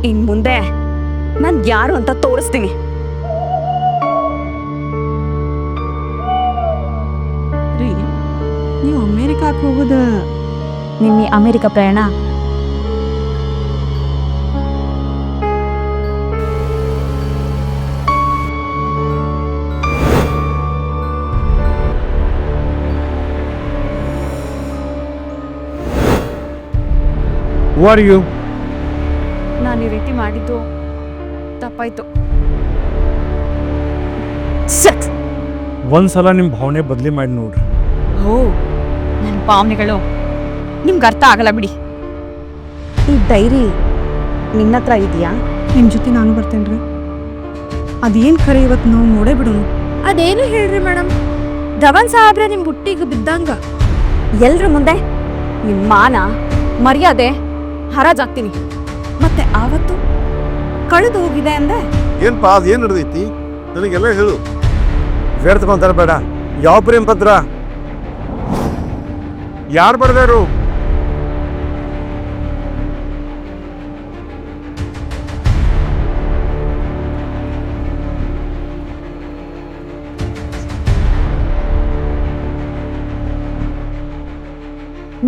ಇನ್ ಮುಂದೆ ನಾನ್ ಯಾರು ಅಂತ ತೋರಿಸ್ತೀನಿ. ರೀ, ನೀವು ಅಮೇರಿಕಾಕ್ಕೆ ಹೋಗೋದ? ನಿನ್ನೆ ಅಮೆರಿಕ ಪ್ರಯಾಣ ವಾಟ್ ಯು ನಾನು ಈ ರೀತಿ ಮಾಡಿದ್ದು ತಪ್ಪಾಯ್ತು. ಒಂದ್ಸಲ ನಿಮ್ಮ ಭಾವನೆ ಬದಲಿ ಮಾಡಿ ನೋಡ್ರಿ. ಓ, ನನ್ನ ಭಾವನೆಗಳು ನಿಮ್ಗೆ ಅರ್ಥ ಆಗಲ್ಲ ಬಿಡಿ. ಈ ಡೈರಿ ನಿನ್ನ ಹತ್ರ ಇದೆಯಾ? ನಿಮ್ಮ ಜೊತೆ ನಾನು ಬರ್ತೇನ್ರಿ. ಅದೇನು ಖರೆ ಇವತ್ತು ನಾವು ನೋಡೇ ಬಿಡೋಣ. ಅದೇನು ಹೇಳ್ರಿ ಮೇಡಮ್, ಧವನ್ ಸಾಹೇಬ್ರೆ ನಿಮ್ ಬುಟ್ಟಿಗೆ ಬಿದ್ದಂಗ. ಎಲ್ರ ಮುಂದೆ ನಿಮ್ಮ ಮಾನ ಮರ್ಯಾದೆ ಹರಾಜಾಗ್ತೀನಿ. ಮತ್ತೆ ಆವತ್ತು ಕಳೆದು ಹೋಗಿದೆ ಅಂದೆ. ಏನ್ಪಾ ಅದು ಏನು ನಡೆದೈತಿ ನನಗೆಲ್ಲ ಹೇಳು. ವ್ಯರ್ಥಕೊಂತಾರ ಬೇಡ. ಯಾವ ಪ್ರೇಮ ಪತ್ರ? ಯಾರು ಬರ್ದಾರು?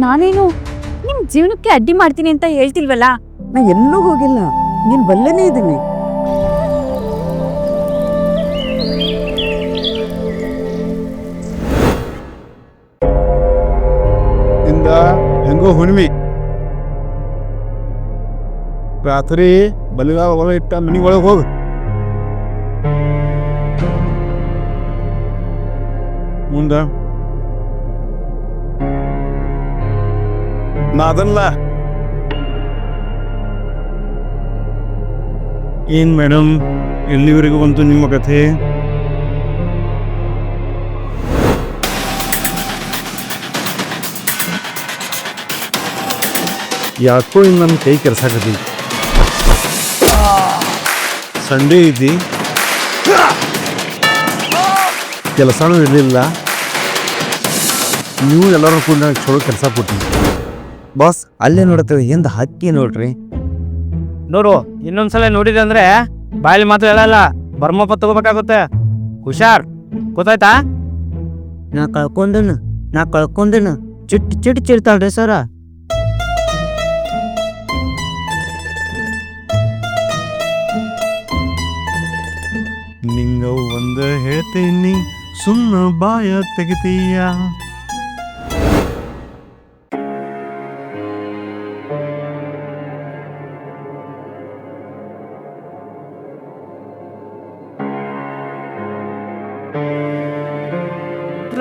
ನಾನೇನು ನಿಮ್ ಜೀವನಕ್ಕೆ ಅಡ್ಡಿ ಮಾಡ್ತೀನಿ ಅಂತ ಹೇಳ್ತಿಲ್ವಲ್ಲ. ನಾ ಎಲ್ಲೂ ಹೋಗಿಲ್ಲ, ನೀನು ಬಲ್ಲೇನೇ ಇದ್ದೀನಿ. ಇಂದ ಹೆಂಗೋ ಹುಣ್ಣಿಮೆ ರಾತ್ರಿ ಬಲಿಗಾಲ ಒಳ ಇಟ್ಟ ಮನಿ ಒಳಗೆ ಹೋಗು. ಮುಂದ ನಾ ಅದಲ್ಲ. ಏನ್ ಮೇಡಮ್, ಎಲ್ಲಿವರೆಗೂ ಬಂತು ನಿಮ್ಮ ಕಥೆ? ಯಾಕೋ ಇನ್ನು ನನ್ನ ಕೈ ಕೆಲ್ಸಾಕತಿ. ಸಂಡೇ ಐತಿ, ಕೆಲಸನೂ ಇರಲಿಲ್ಲ. ನೀವು ಎಲ್ಲರೂ ಕೂಡ ನನಗೆ ಚಲೋ ಕೆಲಸ ಕೊಟ್ಟಿದ್ರಿ. ಬಾಸ್, ಅಲ್ಲೇ ನೋಡ್ತೇವೆ ಎಂದ ಹಕ್ಕಿ ನೋಡ್ರಿ. ನೋಡು, ಇನ್ನೊಂದ್ಸಲ ನೋಡಿದೆ ಅಂದ್ರೆ ಬಾಯಲ್ಲಿ ಮಾತು ಹೇಳಲ್ಲ, ಬರ್ಮಪ್ಪ ತಗೋಬೇಕಾಗುತ್ತೆ. ಹುಷಾರ್, ಗೊತ್ತಾಯ್ತಾ? ನಾ ಕಳ್ಕೊಂಡೇನು ಚಿಟ್ ಚಿಡ್ತಾಳ್ರಿ ಸರ. ನಿಂಗ ಒಂದ ಹೇಳ್ತೀನಿ, ಸುಮ್ಮ ಬಾಯ ತೆಗಿತೀಯ.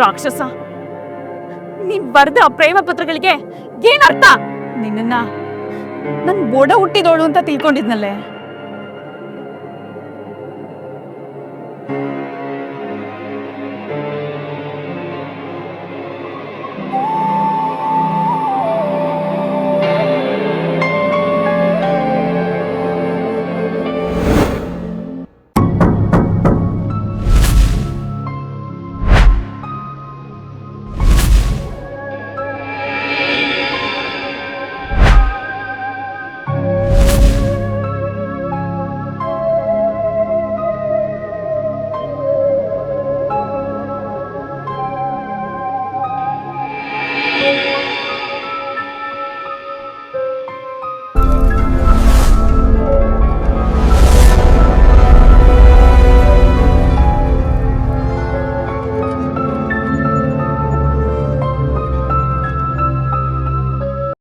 ರಾಕ್ಷಸ, ನೀನ್ ಬರ್ದ ಆ ಪ್ರೇಮ ಪತ್ರಗಳಿಗೆ ಏನ್ ಅರ್ಥ? ನಿನ್ನ ನನ್ ಬೋಡ ಹುಟ್ಟಿದೋಳು ಅಂತ ತಿಳ್ಕೊಂಡಿದ್ನಲ್ಲೇ.